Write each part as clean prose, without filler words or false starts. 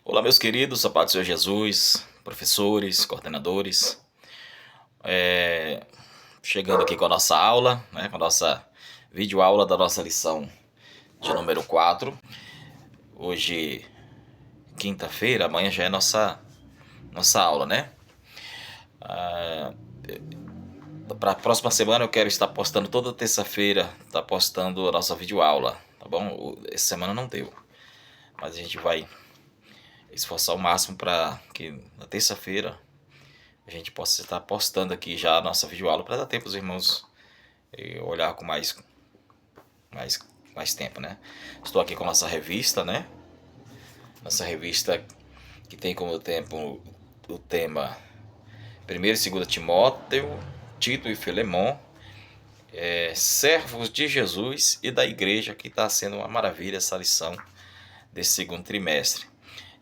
Olá, meus queridos, a paz do Senhor Jesus, professores, coordenadores, chegando aqui com a nossa aula, né, com a nossa videoaula da nossa lição de número 4. Hoje, quinta-feira, amanhã já é nossa aula, né? Para a próxima semana eu quero estar postando toda terça-feira, tá postando a nossa videoaula, tá bom? Essa semana não deu, mas a gente vai esforçar o máximo para que na terça-feira a gente possa estar postando aqui já a nossa videoaula para dar tempo os irmãos olhar com mais, mais tempo, né? Estou aqui com a nossa revista, né? Nossa revista que tem como o tema 1º e 2º Timóteo, Tito e Filemon, servos de Jesus e da igreja, que está sendo uma maravilha essa lição desse segundo trimestre.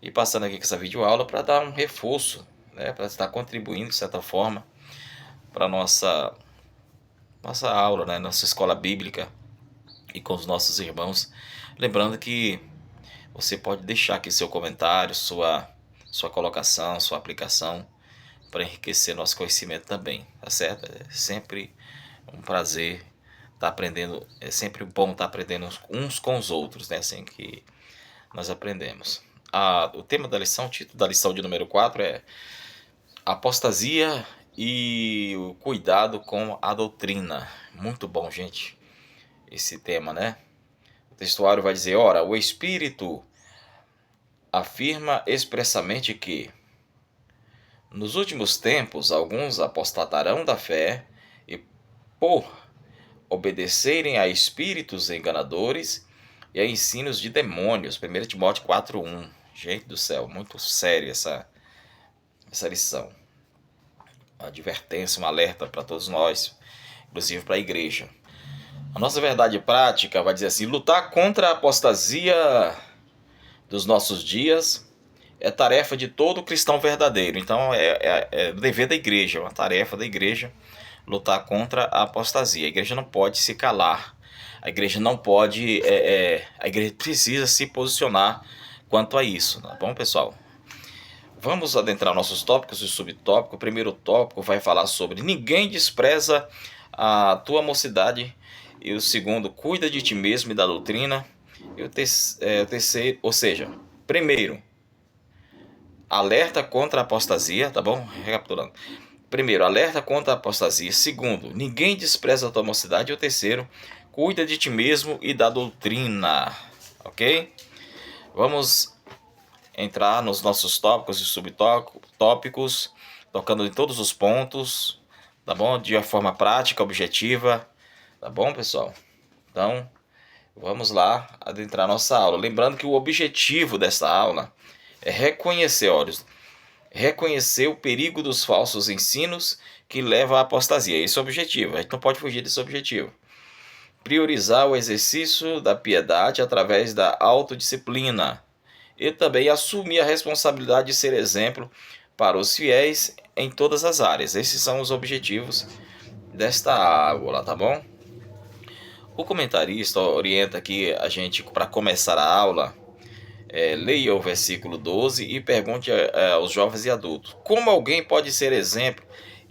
E passando aqui com essa videoaula para dar um reforço, né? Para estar contribuindo de certa forma para nossa aula, né? Nossa escola bíblica e com os nossos irmãos. Lembrando que você pode deixar aqui seu comentário, sua colocação, sua aplicação, para enriquecer nosso conhecimento também, tá certo? É sempre um prazer estar aprendendo, é sempre bom estar aprendendo uns com os outros, né? Assim que nós aprendemos. O tema da lição, o título da lição de número 4 é Apostasia e o cuidado com a doutrina. Muito bom, gente, esse tema, né? O textuário vai dizer: ora, o Espírito afirma expressamente que nos últimos tempos alguns apostatarão da fé e, por obedecerem a espíritos enganadores e a ensinos de demônios. 1 Timóteo 4:1. Gente do céu, muito sério essa lição. Uma advertência, um alerta para todos nós, inclusive para a igreja. A nossa verdade prática vai dizer assim: lutar contra a apostasia dos nossos dias é tarefa de todo cristão verdadeiro. Então é dever da igreja, é uma tarefa da igreja lutar contra a apostasia. A igreja não pode se calar. A igreja não pode... a igreja precisa se posicionar quanto a isso, tá bom, pessoal? Vamos adentrar nossos tópicos e subtópicos. O primeiro tópico vai falar sobre ninguém despreza a tua mocidade. E o segundo, cuida de ti mesmo e da doutrina. E o terceiro, ou seja, primeiro, alerta contra a apostasia, tá bom? Recapitulando. Primeiro, alerta contra a apostasia. Segundo, ninguém despreza a tua mocidade. E o terceiro, cuida de ti mesmo e da doutrina. Ok? Vamos entrar nos nossos tópicos e subtópicos, tocando em todos os pontos, tá bom? De forma prática, objetiva, tá bom, pessoal? Então, vamos lá adentrar nossa aula. Lembrando que o objetivo dessa aula é reconhecer o perigo dos falsos ensinos que levam à apostasia. Esse é o objetivo, a gente não pode fugir desse objetivo. Priorizar o exercício da piedade através da autodisciplina e também assumir a responsabilidade de ser exemplo para os fiéis em todas as áreas. Esses são os objetivos desta aula, tá bom? O comentarista orienta aqui a gente para começar a aula. Leia o versículo 12 e pergunte aos jovens e adultos: como alguém pode ser exemplo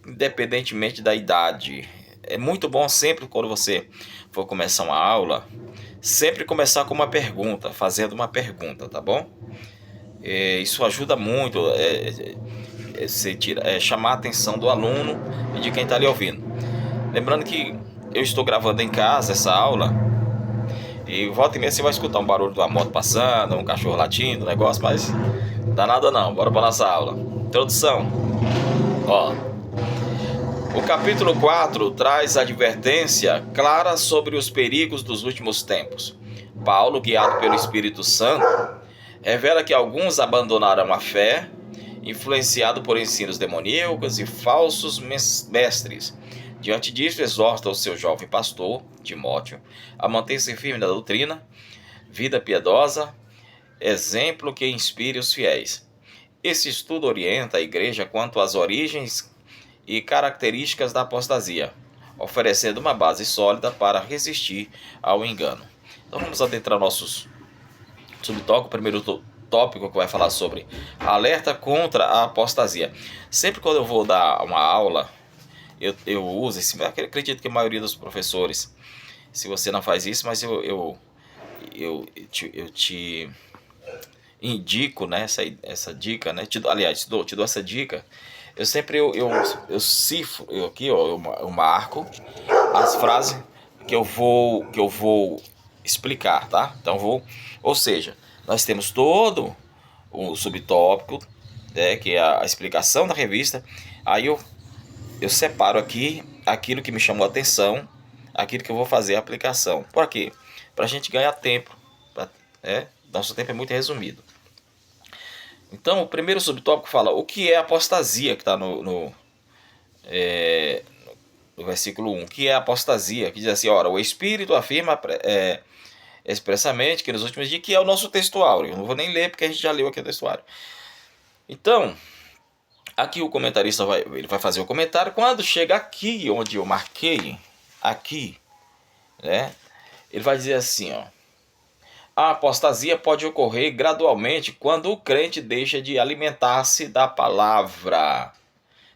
independentemente da idade? É muito bom sempre, quando você for começar uma aula, sempre começar com uma pergunta, fazendo uma pergunta, tá bom? Isso ajuda muito chamar a atenção do aluno e de quem está ali ouvindo. Lembrando que eu estou gravando em casa essa aula, e volta e meia você vai escutar um barulho de uma moto passando, um cachorro latindo, um negócio, mas não dá nada não. Bora para nossa aula. Introdução. O capítulo 4 traz advertência clara sobre os perigos dos últimos tempos. Paulo, guiado pelo Espírito Santo, revela que alguns abandonarão a fé, influenciado por ensinos demoníacos e falsos mestres. Diante disso, exorta o seu jovem pastor, Timóteo, a manter-se firme na doutrina, vida piedosa, exemplo que inspire os fiéis. Esse estudo orienta a igreja quanto às origens e características da apostasia, oferecendo uma base sólida para resistir ao engano. Então vamos adentrar nossos subtópicos. O primeiro tópico que vai falar sobre alerta contra a apostasia. Sempre quando eu vou dar uma aula, eu uso esse, eu acredito que a maioria dos professores, se você não faz isso, mas eu te indico, né, essa dica, né, aliás, te dou essa dica. Eu sempre eu cifro, eu marco as frases que eu vou explicar, tá? Então ou seja, nós temos todo o subtópico, né, que é a explicação da revista. Aí eu separo aqui aquilo que me chamou a atenção, aquilo que eu vou fazer a aplicação. Por quê? Para a gente ganhar tempo, nosso tempo é muito resumido. Então, o primeiro subtópico fala o que é apostasia, que está no versículo 1. O que é apostasia? Que diz assim, ora, o Espírito afirma expressamente que nos últimos dias, que é o nosso textuário. Eu não vou nem ler, porque a gente já leu aqui o textuário. Então, aqui o comentarista ele vai fazer o comentário. Quando chega aqui, onde eu marquei, aqui, né, ele vai dizer assim, ó. A apostasia pode ocorrer gradualmente quando o crente deixa de alimentar-se da palavra,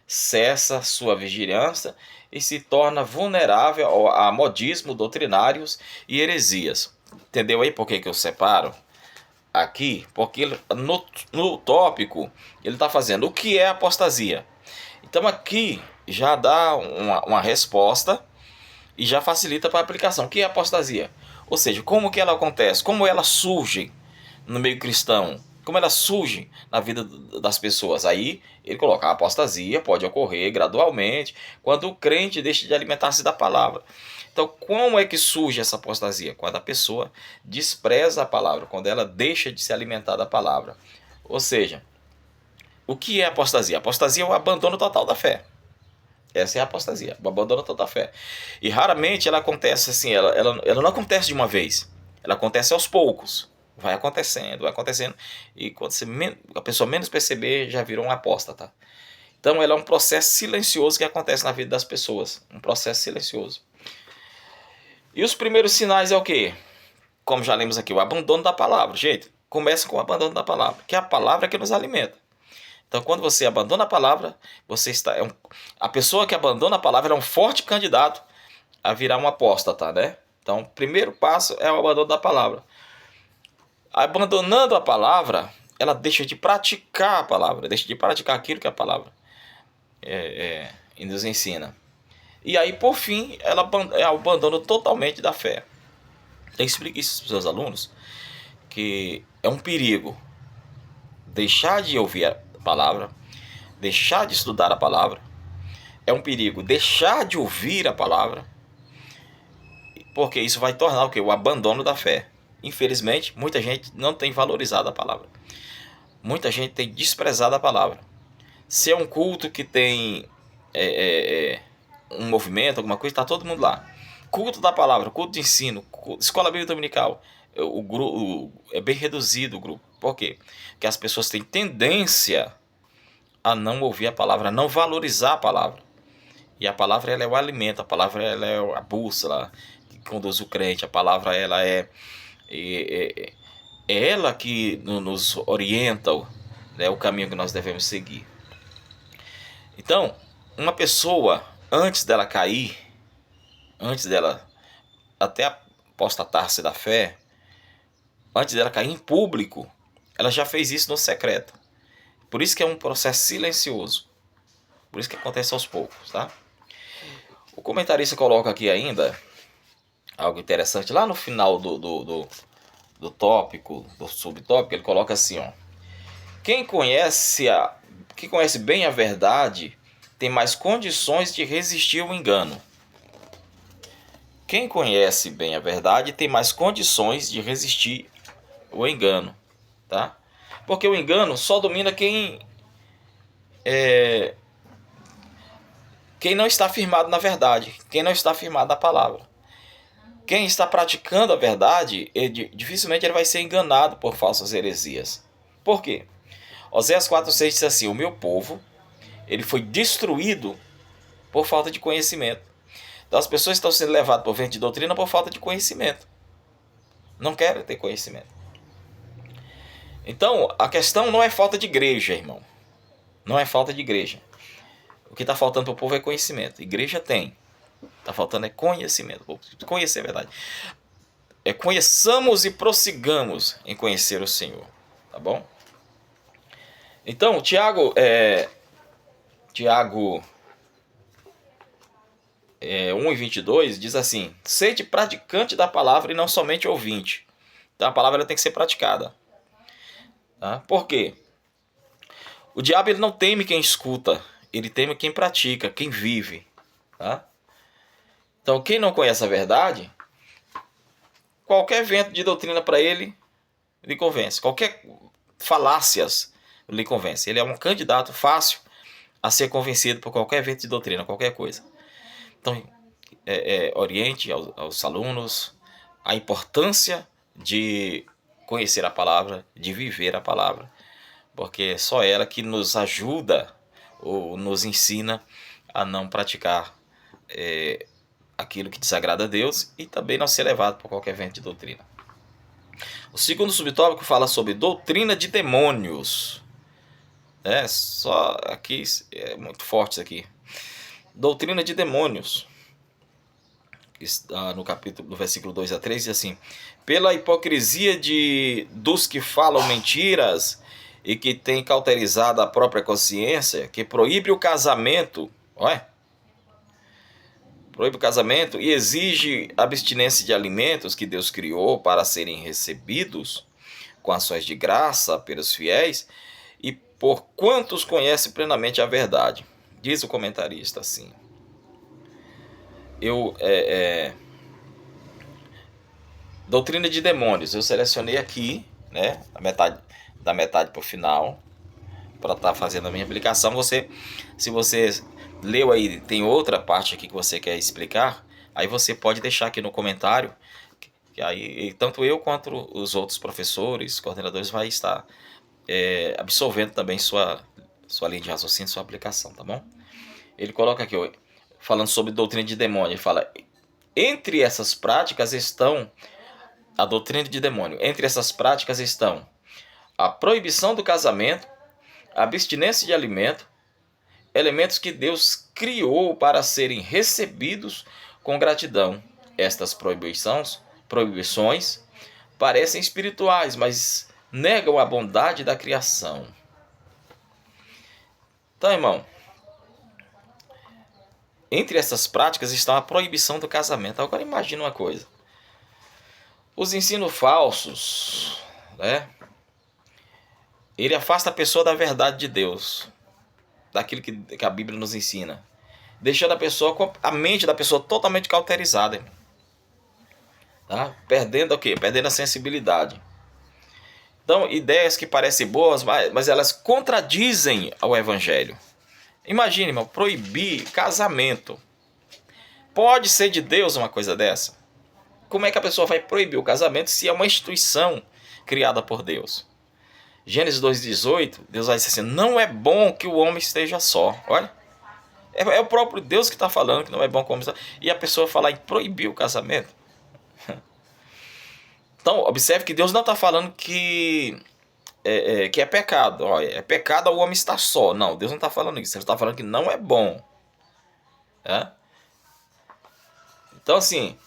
cessa sua vigilância e se torna vulnerável a modismo doutrinários e heresias. Entendeu aí por que eu separo aqui? Porque no tópico ele está fazendo o que é apostasia. Então aqui já dá uma resposta e já facilita para a aplicação. O que é apostasia? Ou seja, como que ela acontece? Como ela surge no meio cristão? Como ela surge na vida das pessoas? Aí ele coloca: a apostasia pode ocorrer gradualmente quando o crente deixa de alimentar-se da palavra. Então, como é que surge essa apostasia? Quando a pessoa despreza a palavra, quando ela deixa de se alimentar da palavra. Ou seja, o que é apostasia? Apostasia é o abandono total da fé. Essa é a apostasia, o abandono total da fé. E raramente ela acontece assim, ela não acontece de uma vez. Ela acontece aos poucos. Vai acontecendo. E quando a pessoa menos perceber, já virou um apóstata. Então ela é um processo silencioso que acontece na vida das pessoas. Um processo silencioso. E os primeiros sinais é o quê? Como já lemos aqui, o abandono da palavra. Gente, começa com o abandono da palavra, que é a palavra que nos alimenta. Então, quando você abandona a palavra, a pessoa que abandona a palavra é um forte candidato a virar um apóstata, né? Então, o primeiro passo é o abandono da palavra. Abandonando a palavra, ela deixa de praticar a palavra, deixa de praticar aquilo que a palavra nos ensina. E aí, por fim, ela é o abandono totalmente da fé. Então, explique isso para os seus alunos, que é um perigo deixar de ouvir a palavra, deixar de estudar a palavra. É um perigo deixar de ouvir a palavra, porque isso vai tornar o quê? O abandono da fé. Infelizmente, muita gente não tem valorizado a palavra. Muita gente tem desprezado a palavra. Se é um culto que tem um movimento, alguma coisa, está todo mundo lá. Culto da palavra, culto de ensino, escola bíblica dominical, o grupo é bem reduzido o grupo. Por quê? Porque as pessoas têm tendência a não ouvir a palavra, a não valorizar a palavra. E a palavra ela é o alimento, a palavra ela é a bússola que conduz o crente, a palavra ela é ela que nos orienta, né, o caminho que nós devemos seguir. Então, uma pessoa, antes dela cair, antes dela até apostatar-se da fé, antes dela cair em público, ela já fez isso no secreto. Por isso que é um processo silencioso. Por isso que acontece aos poucos, tá? O comentarista coloca aqui ainda algo interessante. Lá no final do tópico, do subtópico, ele coloca assim, ó. Quem conhece bem a verdade tem mais condições de resistir ao engano. Quem conhece bem a verdade tem mais condições de resistir ao engano, tá? Porque o engano só domina quem não está firmado na verdade, quem não está firmado na palavra. Quem está praticando a verdade, dificilmente ele vai ser enganado por falsas heresias. Por quê? Oséias 4,6 diz assim: o meu povo ele foi destruído por falta de conhecimento. Então as pessoas estão sendo levadas por vento de doutrina por falta de conhecimento. Não querem ter conhecimento. Então, a questão não é falta de igreja, irmão. Não é falta de igreja. O que está faltando para o povo é conhecimento. Igreja tem. Está faltando é conhecimento. Conhecer a verdade. Conheçamos e prossigamos em conhecer o Senhor. Tá bom? Então, Tiago 1:22 diz assim: sede praticante da palavra e não somente ouvinte. Então a palavra ela tem que ser praticada. Tá? Por quê? O diabo ele não teme quem escuta, ele teme quem pratica, quem vive. Tá? Então quem não conhece a verdade, qualquer vento de doutrina para ele lhe convence. Qualquer falácias lhe convence. Ele é um candidato fácil a ser convencido por qualquer vento de doutrina, qualquer coisa. Então, oriente aos alunos a importância de conhecer a palavra, de viver a palavra, porque é só ela que nos ajuda ou nos ensina a não praticar aquilo que desagrada a Deus e também não ser levado por qualquer vento de doutrina. O segundo subtópico fala sobre doutrina de demônios. Só aqui é muito forte isso aqui. Doutrina de demônios. Está no versículo 2-3, diz assim: pela hipocrisia dos que falam mentiras e que têm cauterizado a própria consciência, que proíbe o casamento, proíbe o casamento e exige abstinência de alimentos que Deus criou para serem recebidos com ações de graça pelos fiéis, e por quantos conhecem plenamente a verdade. Diz o comentarista assim: doutrina de demônios, eu selecionei aqui, né, da metade para o final, para estar fazendo a minha aplicação. Se você leu aí, tem outra parte aqui que você quer explicar, aí você pode deixar aqui no comentário, que aí tanto eu quanto os outros professores, coordenadores, vai estar absorvendo também sua linha de raciocínio, sua aplicação, tá bom? Ele coloca aqui, falando sobre doutrina de demônio, ele fala: entre essas práticas estão a doutrina de demônio. Entre essas práticas estão a proibição do casamento, a abstinência de alimento, elementos que Deus criou para serem recebidos com gratidão. Estas proibições parecem espirituais, mas negam a bondade da criação. Então, irmão, entre essas práticas está a proibição do casamento. Agora imagina uma coisa: os ensinos falsos, né? Ele afasta a pessoa da verdade de Deus, daquilo que a Bíblia nos ensina, deixando a mente da pessoa totalmente cauterizada, tá? Perdendo o quê? Perdendo a sensibilidade. Então, ideias que parecem boas, mas elas contradizem ao Evangelho. Imagine, irmão, proibir casamento. Pode ser de Deus uma coisa dessa? Como é que a pessoa vai proibir o casamento se é uma instituição criada por Deus? Gênesis 2:18, Deus vai dizer assim: não é bom que o homem esteja só. Olha, é o próprio Deus que está falando que não é bom que o homem esteja só. E a pessoa falar em proibir o casamento. Então, observe que Deus não está falando que é pecado. Olha, é pecado o homem estar só. Não, Deus não está falando isso. Ele está falando que não é bom. Então, assim,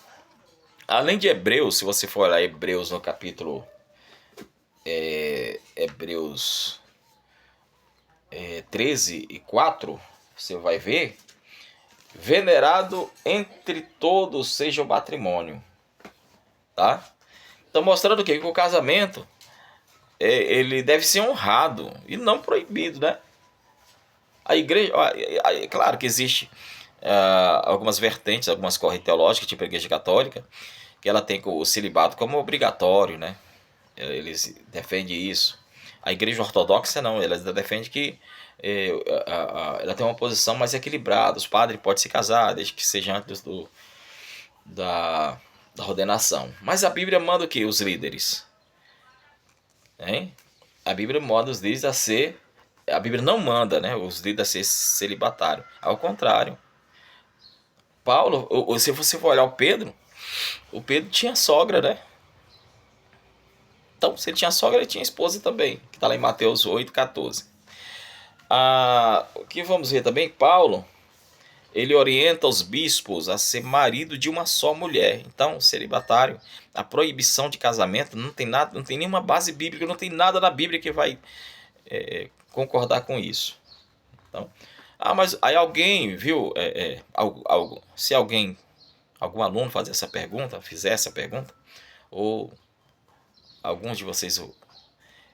além de Hebreus, se você for olhar Hebreus no capítulo Hebreus 13:4, você vai ver: venerado entre todos seja o matrimônio. Tá? Então, mostrando que o casamento ele deve ser honrado e não proibido, né? A igreja, claro que existe algumas vertentes, algumas correntes teológicas, tipo a Igreja Católica, que ela tem o celibato como obrigatório, né? Eles defendem isso. A Igreja Ortodoxa não, ela defende que ela tem uma posição mais equilibrada. Os padres podem se casar, desde que seja antes da ordenação. Mas a Bíblia manda o que? Os líderes. Hein? A Bíblia manda os líderes a ser... A Bíblia não manda, né, os líderes a ser celibatário. Ao contrário. Paulo, se você for olhar o Pedro tinha sogra, né? Então, se ele tinha sogra, ele tinha esposa também, que está lá em Mateus 8,14. O que vamos ver também, Paulo, ele orienta os bispos a ser marido de uma só mulher. Então, celibatário, a proibição de casamento não tem nada, não tem nenhuma base bíblica, não tem nada na Bíblia que vai concordar com isso. Então, mas aí alguém, viu, se algum aluno fazer essa pergunta, fizer essa pergunta, ou alguns de vocês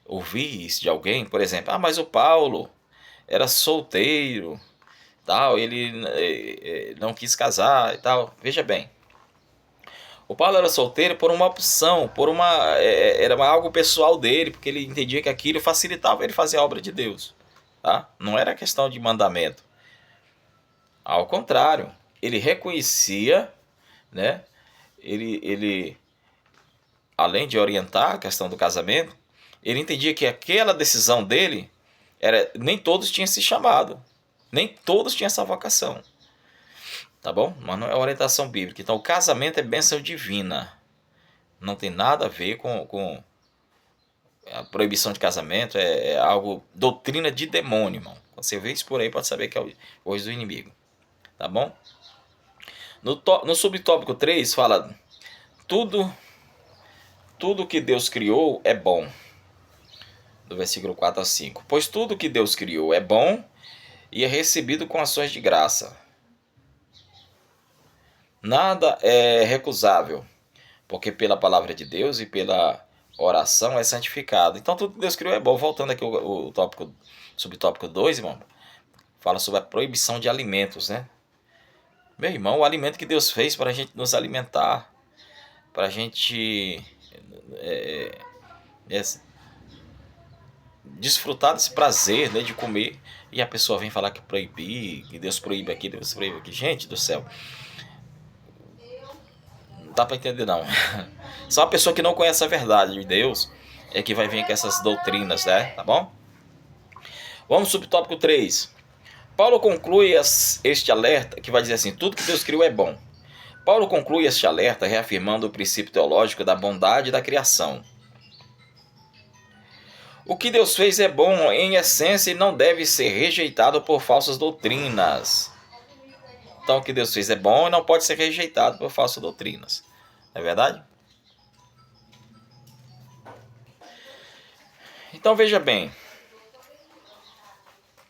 ouvir isso de alguém, por exemplo, mas o Paulo era solteiro, tal, ele não quis casar e tal. Veja bem, o Paulo era solteiro por uma opção, era algo pessoal dele, porque ele entendia que aquilo facilitava ele fazer a obra de Deus, tá? Não era questão de mandamento. Ao contrário, ele reconhecia, né? Ele além de orientar a questão do casamento, ele entendia que aquela decisão dele nem todos tinham se chamado, nem todos tinham essa vocação. Tá bom? Mas não é orientação bíblica. Então, o casamento é bênção divina. Não tem nada a ver com a proibição de casamento. É algo, doutrina de demônio, irmão. Quando você vê isso por aí, pode saber que é coisa do inimigo. Tá bom? No subtópico 3, fala: tudo que Deus criou é bom. Do versículo 4 a 5. Pois tudo que Deus criou é bom e é recebido com ações de graça. Nada é recusável, porque pela palavra de Deus e pela oração é santificado. Então tudo que Deus criou é bom. Voltando aqui o subtópico 2, irmão, fala sobre a proibição de alimentos, né? Meu irmão, o alimento que Deus fez para a gente nos alimentar, para a gente desfrutar desse prazer, né, de comer, e a pessoa vem falar que proibir, que Deus proíbe aqui, Deus proíbe aqui. Gente do céu, não dá para entender não. Só a pessoa que não conhece a verdade de Deus é que vai vir com essas doutrinas, né? Tá bom? Vamos ao subtópico 3. Paulo conclui este alerta, que vai dizer assim: tudo que Deus criou é bom. Paulo conclui este alerta reafirmando o princípio teológico da bondade da criação. O que Deus fez é bom em essência e não deve ser rejeitado por falsas doutrinas. Então, o que Deus fez é bom e não pode ser rejeitado por falsas doutrinas. Não é verdade? Então, veja bem.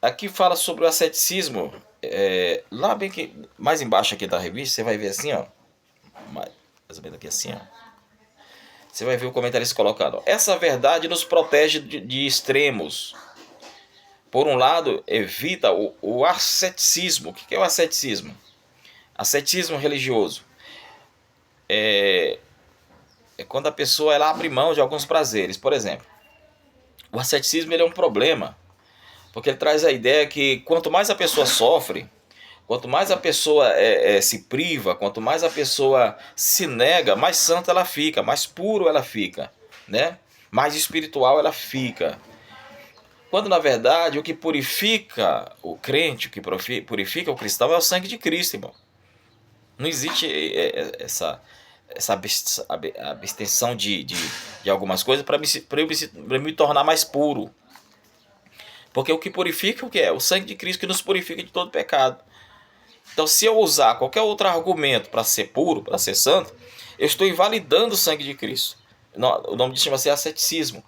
Aqui fala sobre o asceticismo. Lá bem que mais embaixo aqui da revista, você vai ver assim, ó. Mais ou menos aqui assim, ó. Você vai ver o comentarista colocando: essa verdade nos protege de extremos. Por um lado, evita o asceticismo. O que é o asceticismo? Ascetismo religioso é quando a pessoa ela abre mão de alguns prazeres. Por exemplo, o asceticismo ele é um problema, porque ele traz a ideia que quanto mais a pessoa sofre, quanto mais a pessoa se priva, quanto mais a pessoa se nega, mais santa ela fica, mais puro ela fica, né? Mais espiritual ela fica. Quando na verdade o que purifica o crente, o que purifica o cristão é o sangue de Cristo, irmão. Não existe essa abstenção de algumas coisas para me tornar mais puro. Porque o que purifica o que é? O sangue de Cristo que nos purifica de todo pecado. Então, se eu usar qualquer outro argumento para ser puro, para ser santo, eu estou invalidando o sangue de Cristo. O nome disso chama-se asceticismo.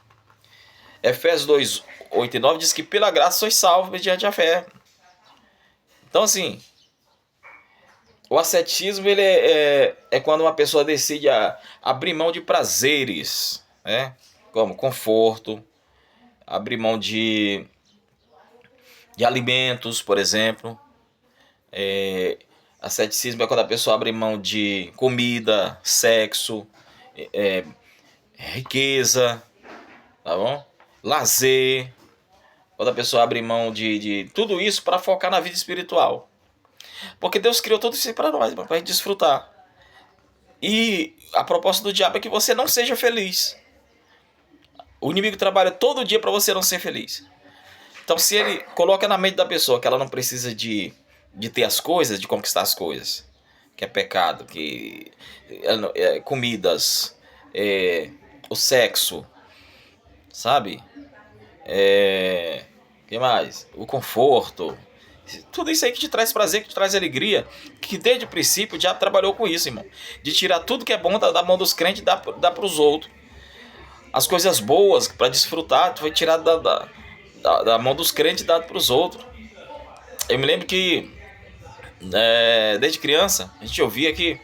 Efésios 2, 8 e 9 diz que pela graça sois salvos mediante a fé. Então, assim, o ascetismo ele é quando uma pessoa decide abrir mão de prazeres, né? Como conforto, abrir mão de alimentos, por exemplo. Asceticismo é quando a pessoa abre mão de comida, sexo, riqueza, tá bom? Lazer. Quando a pessoa abre mão de tudo isso para focar na vida espiritual. Porque Deus criou tudo isso para nós, para a gente desfrutar. E a proposta do diabo é que você não seja feliz. O inimigo trabalha todo dia para você não ser feliz. Então, se ele coloca na mente da pessoa que ela não precisa de ter as coisas, de conquistar as coisas, que é pecado, que comidas, o sexo, sabe? Que mais? O conforto. Tudo isso aí que te traz prazer, que te traz alegria. Que desde o princípio o diabo trabalhou com isso, irmão. De tirar tudo que é bom da mão dos crentes e dar para os outros. As coisas boas para desfrutar foi tirado da mão dos crentes e dado para os outros. Eu me lembro que desde criança a gente ouvia que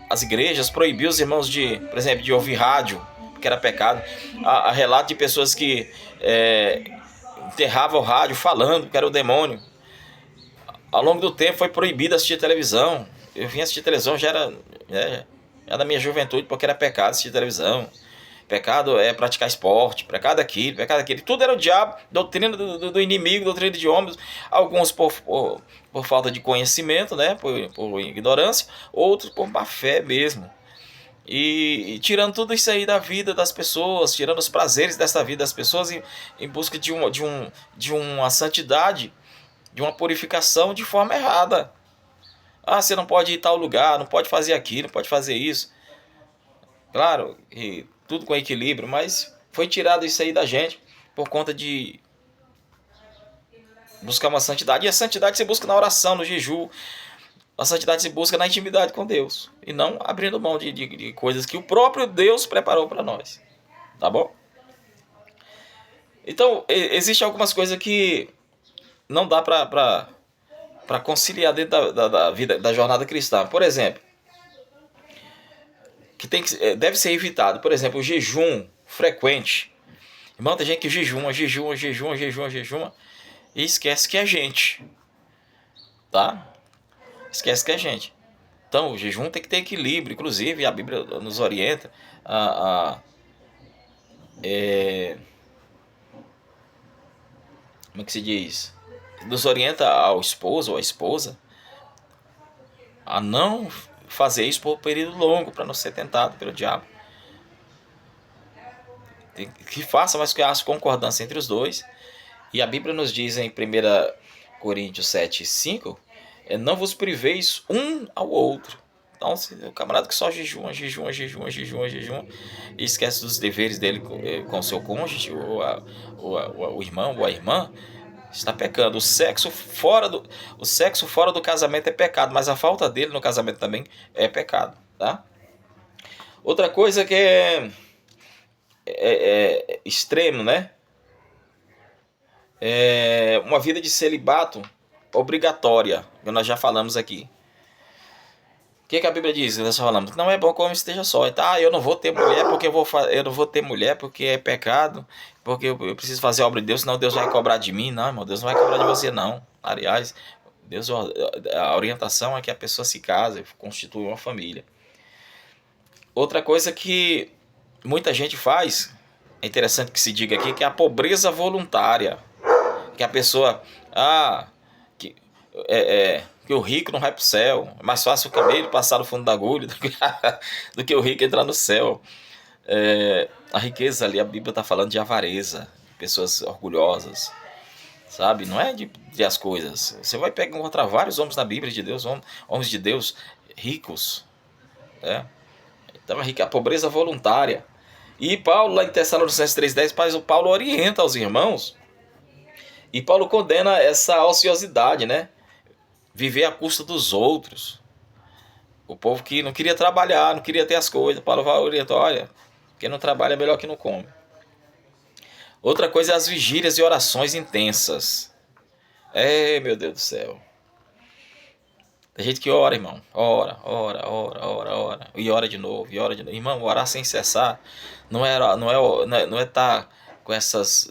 as igrejas proibiam os irmãos de, por exemplo, de ouvir rádio, porque era pecado. Há relato de pessoas que enterravam o rádio falando que era o demônio. Ao longo do tempo foi proibido assistir televisão. Eu vim assistir televisão, já era da minha juventude, porque era pecado assistir televisão. Pecado é praticar esporte, pecado aquilo, pecado aquilo. Tudo era o diabo, doutrina do inimigo, doutrina de homens. Alguns por falta de conhecimento, né? Por ignorância. Outros por má fé mesmo. E tirando tudo isso aí da vida das pessoas, tirando os prazeres dessa vida das pessoas em busca de uma santidade, de uma purificação de forma errada. Ah, você não pode ir em tal lugar, não pode fazer aquilo, não pode fazer isso. Claro, e tudo com equilíbrio, mas foi tirado isso aí da gente por conta de buscar uma santidade. E a santidade se busca na oração, no jejum. A santidade se busca na intimidade com Deus. E não abrindo mão de coisas que o próprio Deus preparou para nós. Tá bom? Então, existem algumas coisas que não dá para conciliar dentro da vida, da jornada cristã. Por exemplo, que deve ser evitado. Por exemplo, o jejum frequente. Irmão, tem gente que jejuma e esquece que é gente. Tá? Esquece que é gente. Então, o jejum tem que ter equilíbrio. Inclusive, a Bíblia nos orienta como é que se diz? Nos orienta ao esposo ou à esposa a não fazer isso por um período longo, para não ser tentado pelo diabo. Que faça, mas que haja concordância entre os dois. E a Bíblia nos diz em 1 Coríntios 7:5, não vos priveis um ao outro. Então, o camarada que só jejuma e esquece dos deveres dele com o seu cônjuge, o irmão ou a irmã, está pecando. O sexo fora do casamento é pecado, mas a falta dele no casamento também é pecado, tá? Outra coisa que é extremo, né? É uma vida de celibato obrigatória, que nós já falamos aqui. O que a Bíblia diz? Nós falamos, não é bom que o homem esteja só. Então, eu não vou ter mulher porque eu não vou ter mulher porque é pecado, porque eu preciso fazer a obra de Deus, senão Deus vai cobrar de mim. Não, irmão, Deus não vai cobrar de você, não. Aliás, a orientação é que a pessoa se case, constitui uma família. Outra coisa que muita gente faz, é interessante que se diga aqui, que é a pobreza voluntária. Que a pessoa, que o rico não vai para o céu. É mais fácil o cabelo passar no fundo da agulha do que o rico entrar no céu. A riqueza ali, a Bíblia está falando de avareza, pessoas orgulhosas, sabe? Não é de as coisas. Você vai encontrar vários homens na Bíblia de Deus, homens de Deus ricos, né? Então a pobreza voluntária. E Paulo, lá em Tessalonicenses 3:10, o Paulo orienta aos irmãos. E Paulo condena essa ociosidade, né? Viver à custa dos outros. O povo que não queria trabalhar, não queria ter as coisas. Paulo vai orientar, olha, quem não trabalha é melhor que não come. Outra coisa é as vigílias e orações intensas. Meu Deus do céu. Tem gente que ora, irmão. Ora. E ora de novo, Irmão, orar sem cessar não é estar com essas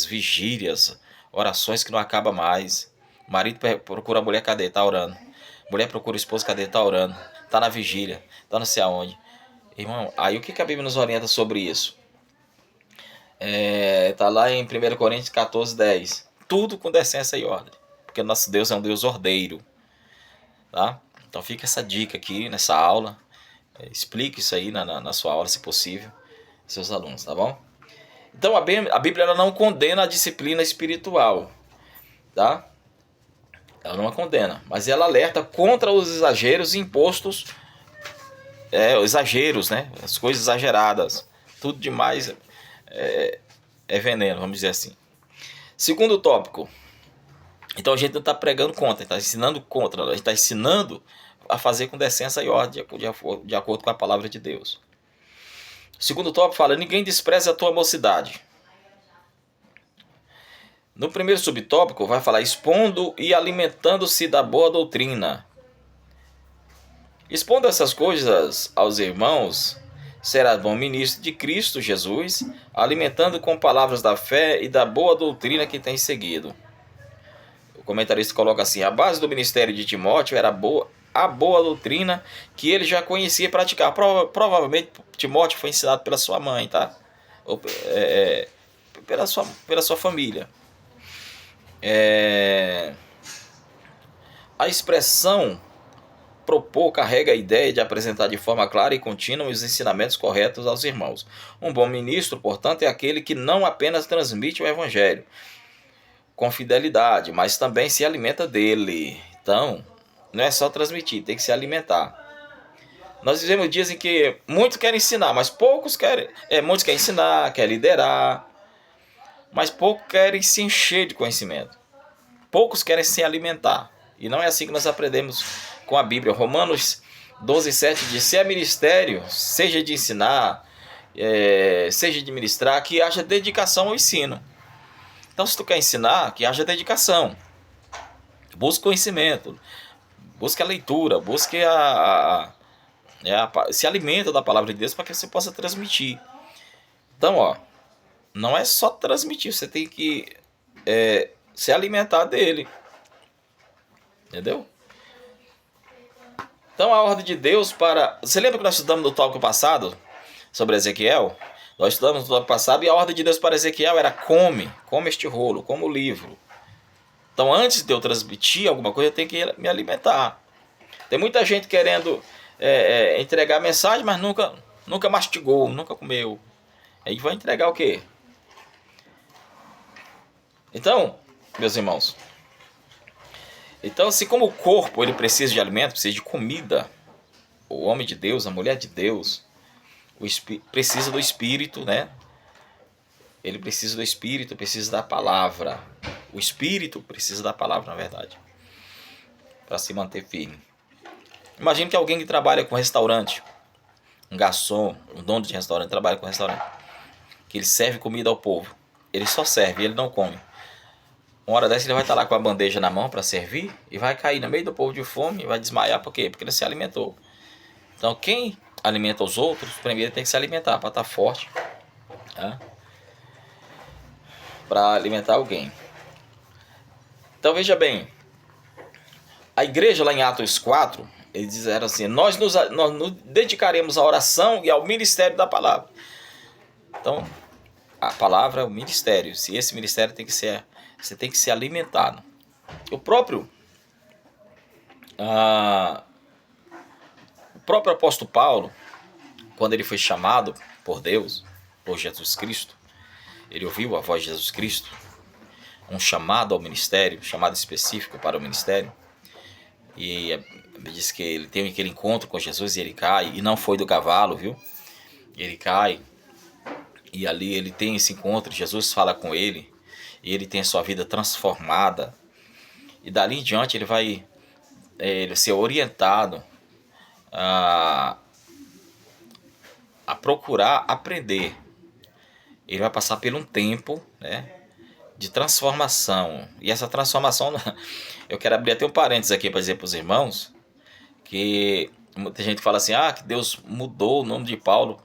vigílias, orações que não acabam mais. O marido procura a mulher, cadê? Tá orando. Mulher procura o esposo, cadê? Tá orando. Tá na vigília, tá não sei aonde. Irmão, aí o que a Bíblia nos orienta sobre isso? Tá lá em 1 Coríntios 14:10. Tudo com decência e ordem, porque nosso Deus é um Deus ordeiro, tá? Então fica essa dica aqui nessa aula. Explique isso aí na sua aula, se possível, seus alunos, tá bom? Então a Bíblia ela não condena a disciplina espiritual, tá? Ela não a condena, mas ela alerta contra os exageros impostos, exageros, né? As coisas exageradas, tudo demais é veneno, vamos dizer assim. Segundo tópico. Então a gente não está pregando contra, a gente está ensinando contra, a gente está ensinando a fazer com decência e ordem, de acordo com a palavra de Deus. Segundo tópico fala, ninguém despreze a tua mocidade. No primeiro subtópico vai falar, expondo e alimentando-se da boa doutrina. Expondo essas coisas aos irmãos, será bom ministro de Cristo Jesus, alimentando com palavras da fé e da boa doutrina que tem seguido. O comentarista coloca assim, a base do ministério de Timóteo era a boa doutrina que ele já conhecia e praticava. Provavelmente Timóteo foi ensinado pela sua mãe, tá? Ou, pela sua família. A expressão propor carrega a ideia de apresentar de forma clara e contínua os ensinamentos corretos aos irmãos. Um bom ministro, portanto, é aquele que não apenas transmite o evangelho com fidelidade, mas também se alimenta dele. Então, não é só transmitir, tem que se alimentar. Nós vivemos dias em que muitos querem ensinar, mas poucos querem. Muitos querem ensinar, querem liderar, mas poucos querem se encher de conhecimento. Poucos querem se alimentar. E não é assim que nós aprendemos com a Bíblia. Romanos 12:7 diz, se é ministério, seja de ensinar, seja de ministrar, que haja dedicação ao ensino. Então, se tu quer ensinar, que haja dedicação. Busque conhecimento, busque a leitura, busque se alimenta da palavra de Deus para que você possa transmitir. Então, não é só transmitir, você tem que se alimentar dele. Entendeu? Então a ordem de Deus para... Você lembra que nós estudamos no tópico passado sobre Ezequiel? Nós estudamos no tópico passado e a ordem de Deus para Ezequiel era come este rolo, come o livro. Então antes de eu transmitir alguma coisa eu tenho que me alimentar. Tem muita gente querendo entregar mensagem, mas nunca mastigou, nunca comeu. Aí vai entregar o quê? Então, meus irmãos... Então, assim como o corpo ele precisa de alimento, precisa de comida, o homem de Deus, a mulher de Deus, precisa do Espírito, né? Ele precisa do Espírito, precisa da palavra. O Espírito precisa da palavra, na verdade, para se manter firme. Imagine que alguém que trabalha com restaurante, um garçom, um dono de restaurante, trabalha com restaurante, que ele serve comida ao povo. Ele só serve, ele não come. Uma hora dessa ele vai estar lá com a bandeja na mão para servir e vai cair no meio do povo de fome e vai desmaiar. Por quê? Porque ele se alimentou. Então quem alimenta os outros, primeiro tem que se alimentar para estar forte, tá? Para alimentar alguém. Então veja bem, a igreja lá em Atos 4, eles disseram assim, nós nos dedicaremos à oração e ao ministério da palavra. Então a palavra é o ministério. Se esse ministério tem que ser... Você tem que ser alimentado. O próprio apóstolo Paulo, quando ele foi chamado por Deus, por Jesus Cristo, ele ouviu a voz de Jesus Cristo, um chamado ao ministério, um chamado específico para o ministério, e diz que ele tem aquele encontro com Jesus e ele cai, e não foi do cavalo, viu? Ele cai, e ali ele tem esse encontro, Jesus fala com ele, e ele tem a sua vida transformada. E dali em diante ele vai ser orientado a procurar aprender. Ele vai passar por um tempo, né, de transformação. E essa transformação, eu quero abrir até um parênteses aqui para dizer para os irmãos, que muita gente fala assim, que Deus mudou o nome de Paulo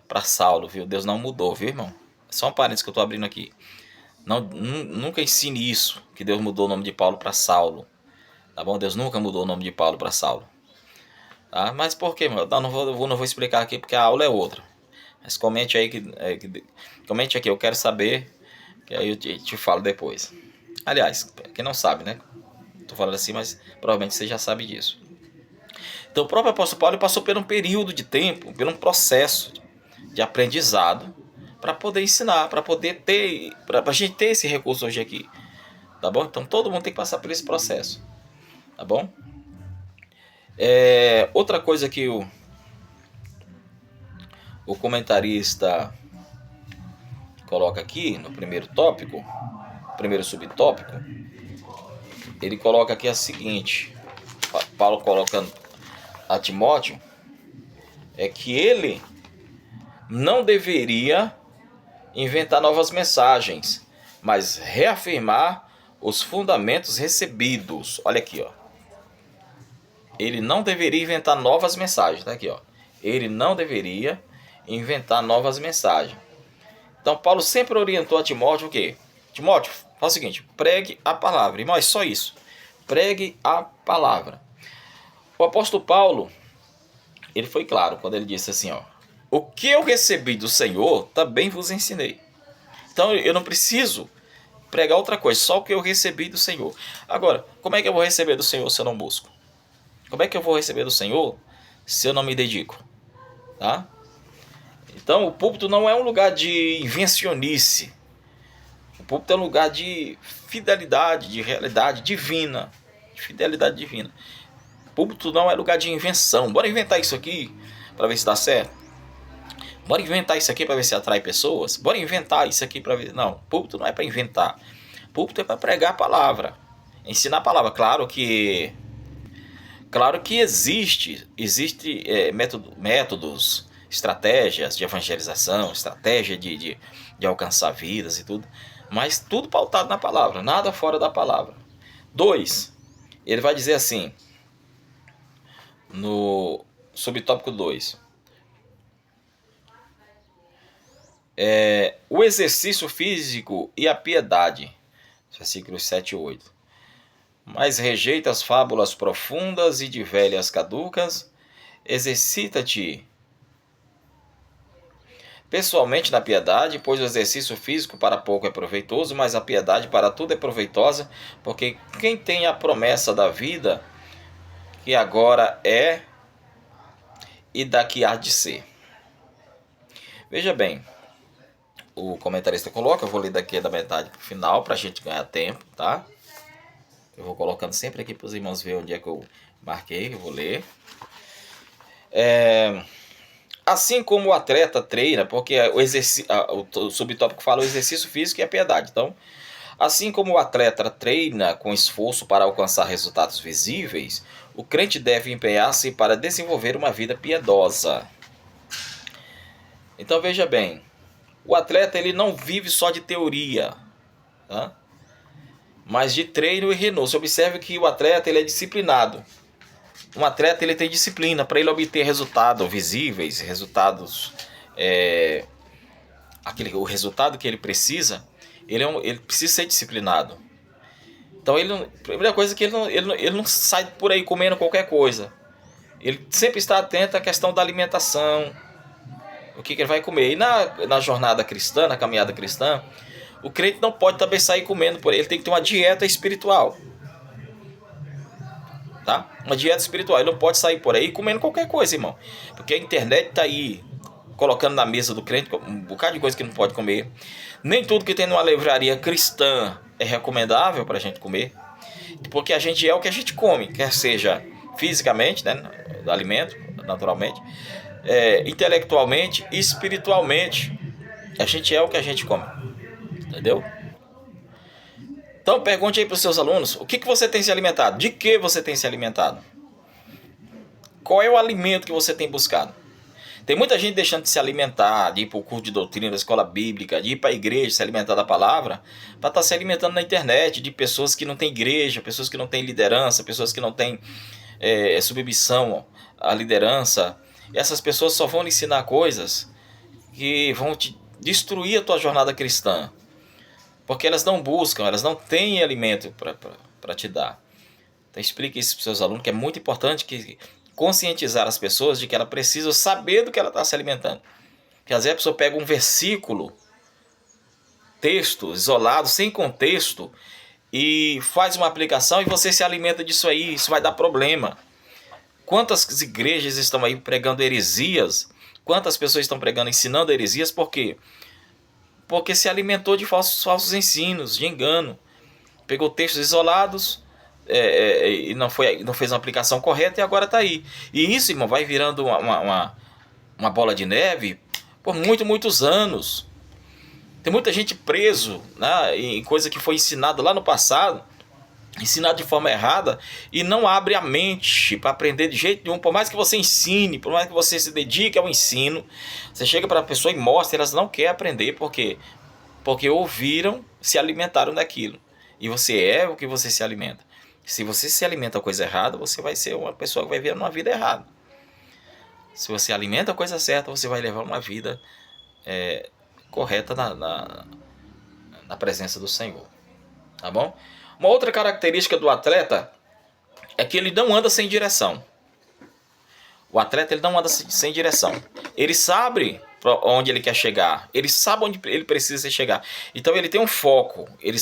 para Saulo, viu? Deus não mudou, viu, irmão? Só um parênteses que eu estou abrindo aqui. Não, nunca ensine isso, que Deus mudou o nome de Paulo para Saulo. Tá bom? Deus nunca mudou o nome de Paulo para Saulo. Tá? Mas por quê, meu? Não vou explicar aqui porque a aula é outra. Mas comente aí, comente aqui, eu quero saber, que aí eu te falo depois. Aliás, quem não sabe, né? Tô falando assim, mas provavelmente você já sabe disso. Então o próprio apóstolo Paulo passou por um período de tempo, por um processo de aprendizado, para poder ensinar, para poder ter, para a gente ter esse recurso hoje aqui, tá bom? Então todo mundo tem que passar por esse processo, tá bom? Outra coisa que o comentarista coloca aqui no primeiro tópico, primeiro subtópico, ele coloca aqui a seguinte, Paulo colocando a Timóteo, é que ele não deveria inventar novas mensagens, mas reafirmar os fundamentos recebidos. Olha aqui, ó. Ele não deveria inventar novas mensagens, tá aqui, ó. Ele não deveria inventar novas mensagens. Então Paulo sempre orientou a Timóteo o quê? Timóteo, faz o seguinte, pregue a palavra. Irmão, é só isso. Pregue a palavra. O apóstolo Paulo, ele foi claro quando ele disse assim, ó: o que eu recebi do Senhor, também vos ensinei. Então eu não preciso pregar outra coisa, só o que eu recebi do Senhor. Agora, como é que eu vou receber do Senhor se eu não busco? Como é que eu vou receber do Senhor se eu não me dedico? Tá? Então o púlpito não é um lugar de invencionice. O púlpito é um lugar de fidelidade, de realidade divina. De fidelidade divina. O púlpito não é lugar de invenção. Bora inventar isso aqui para ver se dá certo. Bora inventar isso aqui para ver se atrai pessoas. Bora inventar isso aqui para ver... Não, púlpito não é para inventar. Púlpito é para pregar a palavra. Ensinar a palavra. Claro que existe métodos, estratégias de evangelização, estratégia de alcançar vidas e tudo, mas tudo pautado na palavra, nada fora da palavra. 2, ele vai dizer assim, no subtópico 2, o exercício físico e a piedade, versículos 7 e 8. Mas rejeita as fábulas profundas e de velhas caducas, exercita-te pessoalmente na piedade, pois o exercício físico para pouco é proveitoso, mas a piedade para tudo é proveitosa, porque quem tem a promessa da vida, que agora é e daqui há de ser. Veja bem, o comentarista coloca, eu vou ler daqui da metade para o final, para a gente ganhar tempo, tá? Eu vou colocando sempre aqui para os irmãos verem onde é que eu marquei, eu vou ler. Assim como o atleta treina, porque o subtópico fala o exercício físico e a piedade. Então, assim como o atleta treina com esforço para alcançar resultados visíveis, o crente deve empenhar-se para desenvolver uma vida piedosa. Então veja bem, o atleta ele não vive só de teoria, tá? Mas de treino e renúncia. Observe que o atleta ele é disciplinado. Um atleta ele tem disciplina para ele obter resultados visíveis, resultados, o resultado que ele precisa, ele precisa ser disciplinado. Então a primeira coisa é que ele não sai por aí comendo qualquer coisa. Ele sempre está atento à questão da alimentação, o que ele vai comer. E na jornada cristã, na caminhada cristã, o crente não pode também sair comendo por aí. Ele tem que ter uma dieta espiritual. Tá? Uma dieta espiritual. Ele não pode sair por aí comendo qualquer coisa, irmão. Porque a internet está aí colocando na mesa do crente um bocado de coisa que não pode comer. Nem tudo que tem numa livraria cristã é recomendável para a gente comer. Porque a gente é o que a gente come. Quer seja fisicamente, né, do alimento, naturalmente, intelectualmente e espiritualmente. A gente é o que a gente come. Entendeu? Então pergunte aí para os seus alunos, o que você tem se alimentado? De que você tem se alimentado? Qual é o alimento que você tem buscado? Tem muita gente deixando de se alimentar, de ir para o curso de doutrina da escola bíblica, de ir para a igreja, se alimentar da palavra, para estar se alimentando na internet, de pessoas que não têm igreja, pessoas que não têm liderança, pessoas que não têm submissão à liderança. Essas pessoas só vão lhe ensinar coisas que vão te destruir a tua jornada cristã. Porque elas não buscam, elas não têm alimento para te dar. Então explique isso para os seus alunos, que é muito importante conscientizar as pessoas de que ela precisa saber do que ela está se alimentando. Porque às vezes a pessoa pega um versículo, texto isolado, sem contexto, e faz uma aplicação e você se alimenta disso aí, isso vai dar problema. Quantas igrejas estão aí pregando heresias? Quantas pessoas estão pregando, ensinando heresias? Por quê? Porque se alimentou de falsos ensinos, de engano. Pegou textos isolados e não fez uma aplicação correta e agora está aí. E isso, irmão, vai virando uma bola de neve por muitos anos. Tem muita gente preso, né, em coisa que foi ensinada lá no passado, ensinado de forma errada, e não abre a mente para aprender de jeito nenhum. Por mais que você ensine, por mais que você se dedique ao ensino, você chega para a pessoa e mostra, elas não querem aprender, porque ouviram, se alimentaram daquilo. E você é o que você se alimenta. Se você se alimenta a coisa errada, você vai ser uma pessoa que vai viver uma vida errada. Se você alimenta a coisa certa, você vai levar uma vida correta na presença do Senhor. Tá bom? Uma outra característica do atleta é que ele não anda sem direção. O atleta, ele não anda sem direção. Ele sabe onde ele quer chegar. Ele sabe onde ele precisa chegar. Então ele tem um foco. Ele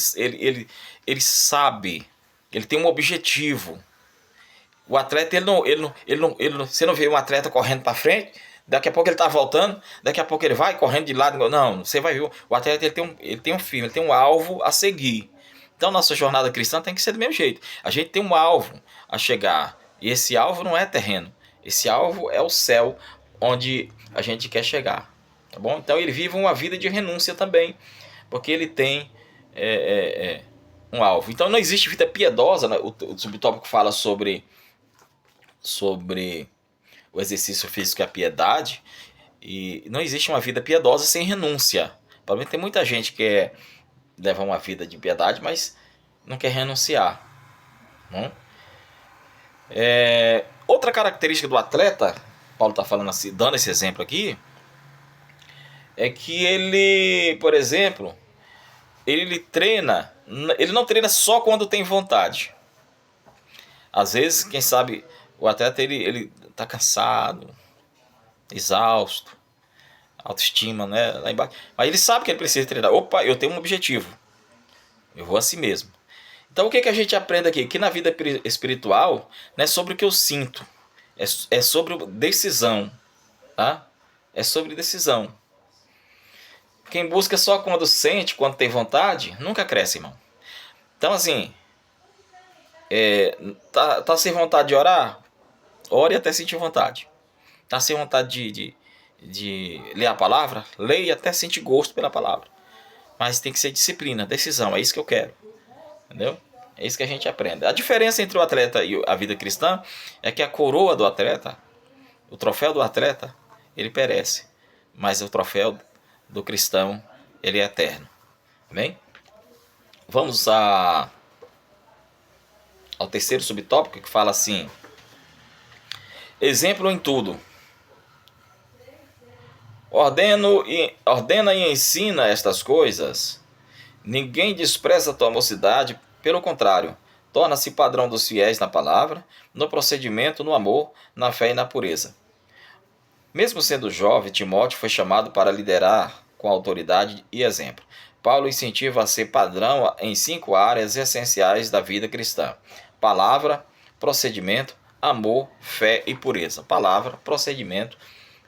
sabe. Ele tem um objetivo. O atleta, você não vê um atleta correndo para frente, daqui a pouco ele está voltando, daqui a pouco ele vai correndo de lado. Não, você vai ver. O atleta, ele tem um fim, ele tem um alvo a seguir. Então nossa jornada cristã tem que ser do mesmo jeito. A gente tem um alvo a chegar. E esse alvo não é terreno. Esse alvo é o céu, onde a gente quer chegar. Tá bom? Então ele vive uma vida de renúncia também, porque ele tem um alvo. Então não existe vida piedosa, né? O subtópico fala sobre o exercício físico e a piedade, e não existe uma vida piedosa sem renúncia. Provavelmente tem muita gente que leva uma vida de piedade, mas não quer renunciar. Não? Outra característica do atleta, Paulo está falando assim, dando esse exemplo aqui, é que ele, por exemplo, ele treina, ele não treina só quando tem vontade. Às vezes, quem sabe, o atleta ele tá cansado, exausto, autoestima, né, lá embaixo. Mas ele sabe que ele precisa treinar. Opa, eu tenho um objetivo. Eu vou assim mesmo. Então o que a gente aprende aqui? Que na vida espiritual não é sobre o que eu sinto. É sobre decisão. Tá? É sobre decisão. Quem busca só quando sente, quando tem vontade, nunca cresce, irmão. Então assim, tá sem vontade de orar? Ore até sentir vontade. Tá sem vontade de ler a palavra? Leia até sentir gosto pela palavra. Mas tem que ser disciplina, decisão. É isso que eu quero. Entendeu? É isso que a gente aprende. A diferença entre o atleta e a vida cristã é que a coroa do atleta, o troféu do atleta, ele perece. Mas o troféu do cristão, ele é eterno. Amém? Vamos ao terceiro subtópico, que fala assim: exemplo em tudo. Ordena e ensina estas coisas. Ninguém despreza a tua mocidade, pelo contrário, torna-se padrão dos fiéis na palavra, no procedimento, no amor, na fé e na pureza. Mesmo sendo jovem, Timóteo foi chamado para liderar com autoridade e exemplo. Paulo incentiva a ser padrão em 5 áreas essenciais da vida cristã: palavra, procedimento, amor, fé e pureza. Palavra, procedimento,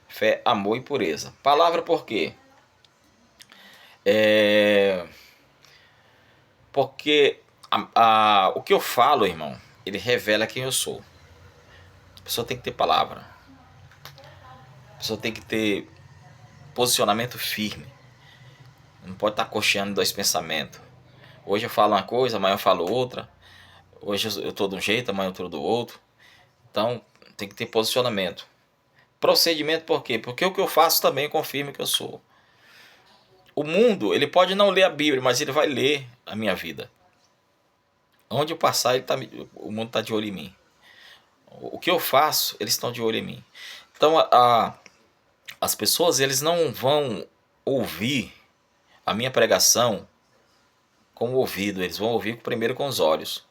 fé, amor e pureza. Palavra por quê? Porque o que eu falo, irmão, ele revela quem eu sou. A pessoa tem que ter palavra. A pessoa tem que ter posicionamento firme. Não pode estar cocheando dois pensamentos. Hoje eu falo uma coisa, amanhã eu falo outra. Hoje eu estou de um jeito, amanhã eu estou do outro. Então tem que ter posicionamento. Procedimento por quê? Porque o que eu faço também confirma que eu sou. O mundo, ele pode não ler a Bíblia, mas ele vai ler a minha vida. Onde eu passar, o mundo está de olho em mim. O que eu faço, eles estão de olho em mim. Então, as pessoas, eles não vão ouvir a minha pregação com o ouvido. Eles vão ouvir primeiro com os olhos.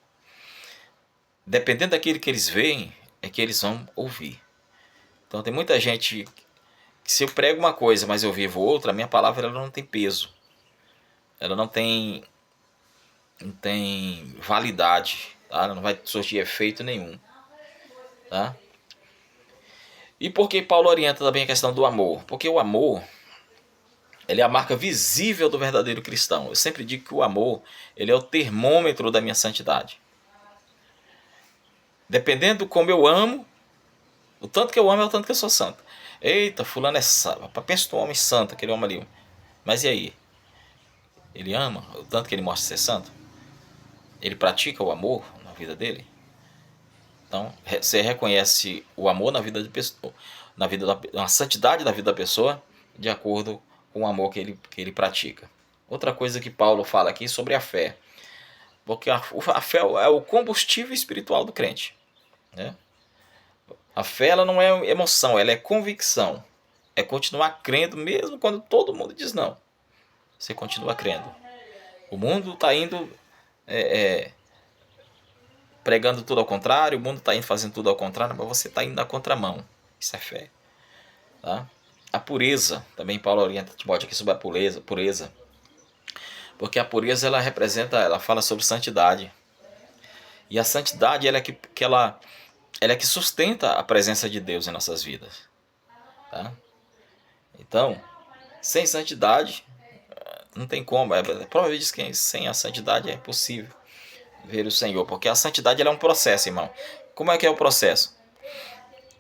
Dependendo daquilo que eles veem, é que eles vão ouvir. Então, tem muita gente que, se eu prego uma coisa, mas eu vivo outra, a minha palavra ela não tem peso. Ela não tem validade, tá? Ela não vai surtir efeito nenhum, tá? E por que Paulo orienta também a questão do amor? Porque o amor, ele é a marca visível do verdadeiro cristão. Eu sempre digo que o amor, ele é o termômetro da minha santidade. Dependendo como eu amo, o tanto que eu amo é o tanto que eu sou santo. Eita, fulano é santo. Pensa no homem santo, aquele homem ali. Mas e aí? Ele ama, o tanto que ele mostra ser santo. Ele pratica o amor na vida dele. Então, você reconhece o amor na vida de pessoa, a santidade da vida da pessoa, de acordo com o amor que ele pratica. Outra coisa que Paulo fala aqui sobre a fé, porque a fé é o combustível espiritual do crente, né? A fé, ela não é emoção, ela é convicção. É continuar crendo mesmo quando todo mundo diz não. Você continua crendo. O mundo está indo pregando tudo ao contrário, o mundo está indo fazendo tudo ao contrário, mas você está indo na contramão. Isso é fé. Tá? A pureza, também Paulo orienta Timóteo aqui sobre a pureza. Porque a pureza, ela representa, ela fala sobre santidade. E a santidade, ela é que sustenta a presença de Deus em nossas vidas. Tá? Então, sem santidade, não tem como. A prova diz que sem a santidade é possível ver o Senhor. Porque a santidade, ela é um processo, irmão. Como é que é o processo?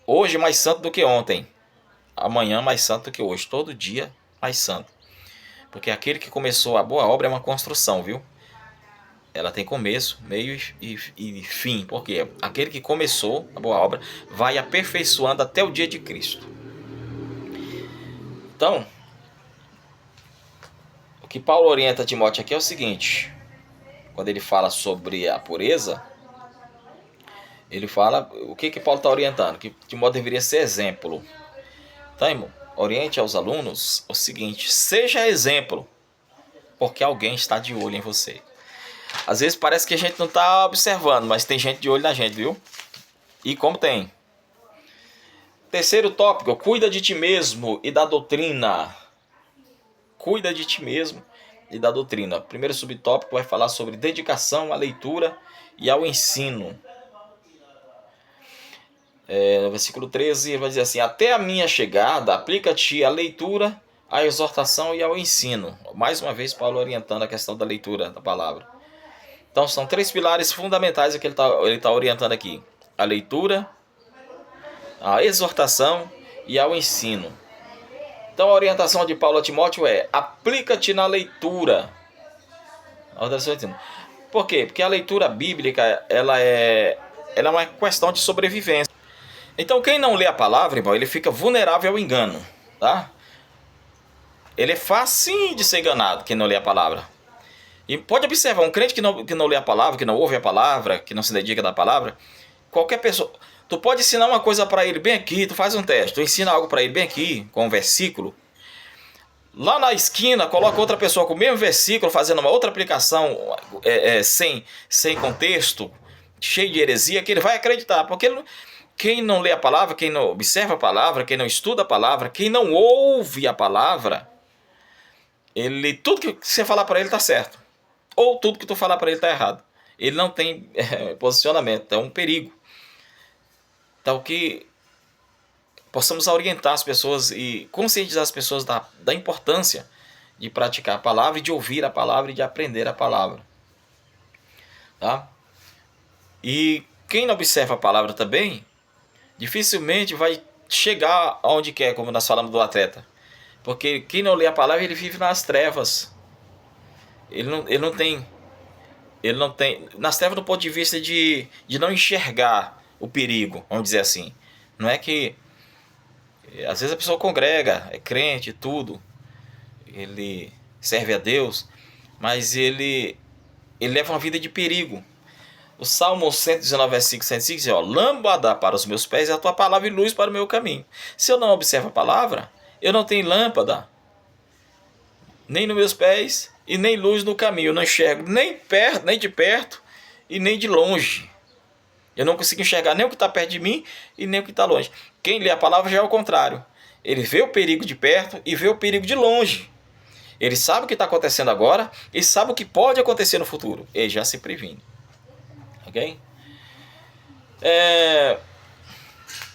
Hoje mais santo do que ontem. Amanhã mais santo do que hoje. Todo dia mais santo. Porque aquele que começou a boa obra é uma construção, viu? Ela tem começo, meio e fim. Porque aquele que começou a boa obra vai aperfeiçoando até o dia de Cristo. Então, o que Paulo orienta Timóteo aqui é o seguinte. Quando ele fala sobre a pureza, ele fala o que Paulo está orientando. Que Timóteo deveria ser exemplo. Então, irmão, oriente aos alunos o seguinte: seja exemplo, porque alguém está de olho em você. Às vezes parece que a gente não está observando, mas tem gente de olho na gente, viu? E como tem. Terceiro tópico: cuida de ti mesmo e da doutrina. Cuida de ti mesmo e da doutrina. O primeiro subtópico vai falar sobre dedicação à leitura e ao ensino. No versículo 13 ele vai dizer assim: até a minha chegada, aplica-te à leitura, à exortação e ao ensino. Mais uma vez Paulo orientando a questão da leitura da palavra. Então são três pilares fundamentais que ele tá orientando aqui: a leitura, a exortação e ao ensino. Então a orientação de Paulo a Timóteo é: aplica-te na leitura. Por quê? Porque a leitura bíblica ela é uma questão de sobrevivência. Então quem não lê a palavra, irmão, ele fica vulnerável ao engano, tá? Ele é fácil de ser enganado, quem não lê a palavra. E pode observar, um crente que não lê a palavra, que não ouve a palavra, que não se dedica da palavra, qualquer pessoa, tu pode ensinar uma coisa para ele bem aqui, tu faz um teste, tu ensina algo para ele bem aqui, com um versículo. Lá na esquina, coloca outra pessoa com o mesmo versículo, fazendo uma outra aplicação sem contexto, cheio de heresia, que ele vai acreditar, porque quem não lê a palavra, quem não observa a palavra, quem não estuda a palavra, quem não ouve a palavra, tudo que você falar para ele está certo, ou tudo que tu falar para ele está errado. Ele não tem posicionamento, é um perigo. Então que possamos orientar as pessoas e conscientizar as pessoas da importância de praticar a palavra e de ouvir a palavra e de aprender a palavra. Tá? E quem não observa a palavra também, dificilmente vai chegar aonde quer, como nós falamos do atleta. Porque quem não lê a palavra, ele vive nas trevas. Ele não tem... Nas trevas do ponto de vista de não enxergar o perigo, vamos dizer assim. Não é que... Às vezes a pessoa congrega, é crente, tudo. Ele serve a Deus, mas ele leva uma vida de perigo. O Salmo 119, versículo 105 diz: lâmpada para os meus pés é a tua palavra e luz para o meu caminho. Se eu não observo a palavra, eu não tenho lâmpada, nem nos meus pés e nem luz no caminho. Eu não enxergo nem de perto e nem de longe. Eu não consigo enxergar nem o que está perto de mim e nem o que está longe. Quem lê a palavra já é o contrário. Ele vê o perigo de perto e vê o perigo de longe. Ele sabe o que está acontecendo agora e sabe o que pode acontecer no futuro. Ele já se previne. Ok?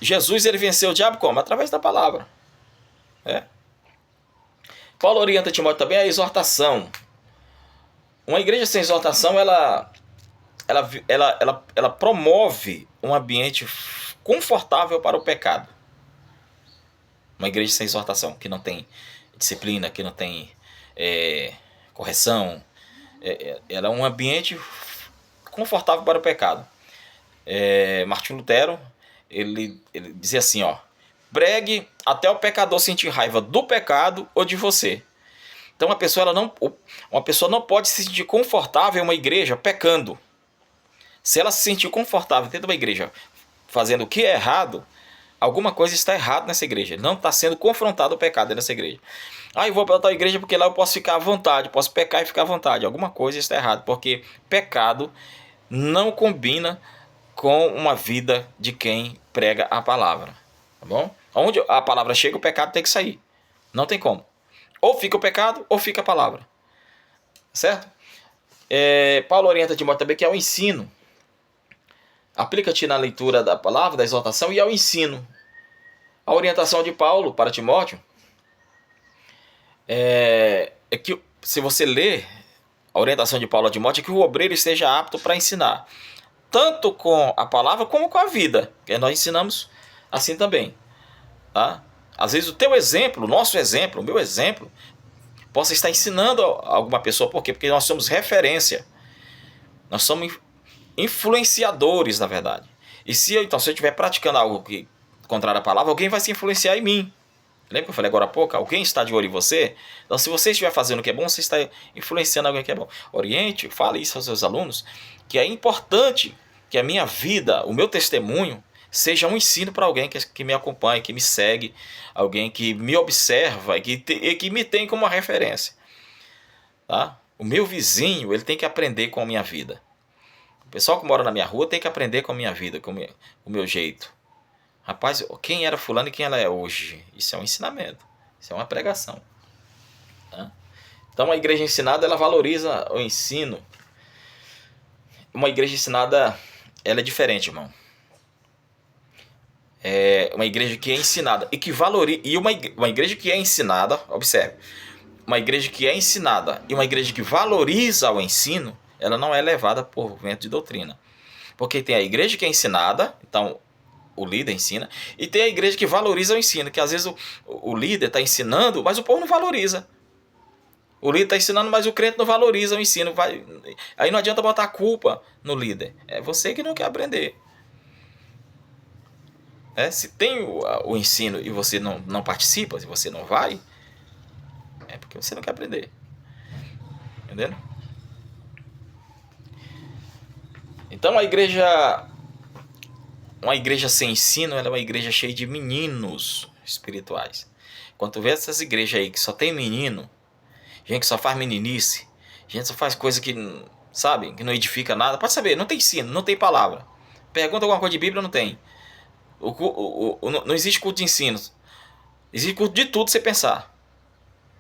Jesus, ele venceu o diabo como? Através da palavra. Paulo orienta Timóteo também a exortação. Uma igreja sem exortação, ela promove um ambiente confortável para o pecado. Uma igreja sem exortação, que não tem disciplina, que não tem correção. Ela é um ambiente confortável para o pecado. Martinho Lutero, ele dizia assim, ó: pregue até o pecador sentir raiva do pecado ou de você. Então uma pessoa não pode se sentir confortável em uma igreja pecando. Se ela se sentir confortável dentro de uma igreja fazendo o que é errado, alguma coisa está errada nessa igreja. Não está sendo confrontado o pecado nessa igreja. Eu vou para tal igreja porque lá eu posso ficar à vontade, posso pecar e ficar à vontade. Alguma coisa está errada, porque pecado não combina com uma vida de quem prega a palavra. Tá bom? Onde a palavra chega, o pecado tem que sair. Não tem como. Ou fica o pecado, ou fica a palavra. Certo? Paulo orienta Timóteo também que é o ensino. Aplica-te na leitura da palavra, da exortação e ao ensino. A orientação de Paulo para Timóteo é que, se você ler a orientação de Paulo a Timóteo, é que o obreiro esteja apto para ensinar, tanto com a palavra como com a vida, que nós ensinamos assim também. Tá? Às vezes o teu exemplo, o nosso exemplo, o meu exemplo, possa estar ensinando a alguma pessoa. Por quê? Porque nós somos referência. Nós somos influenciadores, na verdade. E se eu estiver praticando algo que contrário à palavra, alguém vai se influenciar em mim. Lembra que eu falei agora há pouco? Alguém está de olho em você? Então, se você estiver fazendo o que é bom, você está influenciando alguém que é bom. Oriente, fale isso aos seus alunos, que é importante que a minha vida, o meu testemunho, seja um ensino para alguém que me acompanha, que me segue, alguém que me observa e que me tem como uma referência. Tá? O meu vizinho, ele tem que aprender com a minha vida. O pessoal que mora na minha rua tem que aprender com a minha vida, com o meu jeito. Rapaz, quem era fulano e quem ela é hoje? Isso é um ensinamento. Isso é uma pregação. Tá? Então a igreja ensinada, ela valoriza o ensino. Uma igreja ensinada, ela é diferente, irmão. É uma igreja que é ensinada e que valoriza. E uma igreja que é ensinada, observe. Uma igreja que é ensinada e uma igreja que valoriza o ensino, ela não é levada por vento de doutrina. Porque tem a igreja que é ensinada, então o líder ensina, e tem a igreja que valoriza o ensino, que às vezes o líder está ensinando, mas o povo não valoriza. O líder está ensinando, mas o crente não valoriza o ensino. Aí não adianta botar a culpa no líder. É você que não quer aprender. Se tem o ensino e você não participa, se você não vai, é porque você não quer aprender. Entendendo? Então uma igreja sem ensino, ela é uma igreja cheia de meninos espirituais. Quando tu vê essas igrejas aí que só tem menino, gente que só faz meninice, gente que só faz coisa que, sabe, que não edifica nada, pode saber, não tem ensino, não tem palavra. Pergunta alguma coisa de Bíblia, não tem. Não existe culto de ensino. Existe culto de tudo você pensar.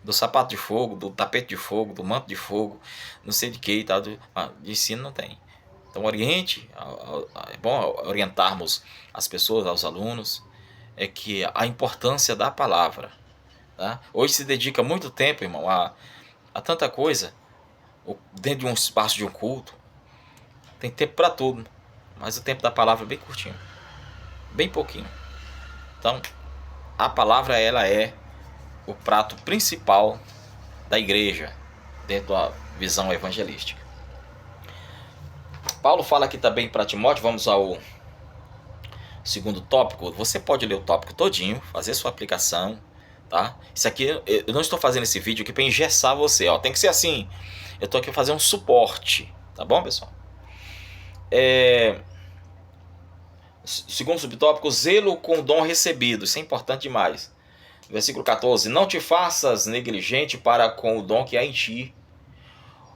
Do sapato de fogo, do tapete de fogo, do manto de fogo, não sei de que e tal. De ensino não tem. Então oriente, é bom orientarmos as pessoas, aos alunos, é que a importância da palavra. Tá? Hoje se dedica muito tempo, irmão, a tanta coisa, dentro de um espaço de um culto. Tem tempo para tudo, mas o tempo da palavra é bem curtinho, bem pouquinho. Então, a palavra, ela é o prato principal da igreja, dentro da visão evangelística. Paulo fala aqui também para Timóteo, vamos ao segundo tópico. Você pode ler o tópico todinho, fazer sua aplicação, tá? Isso aqui, eu não estou fazendo esse vídeo aqui para engessar você, ó. Tem que ser assim. Eu estou aqui para fazer um suporte, tá bom, pessoal? Segundo subtópico, zelo com o dom recebido. Isso é importante demais. Versículo 14: não te faças negligente para com o dom que há em ti,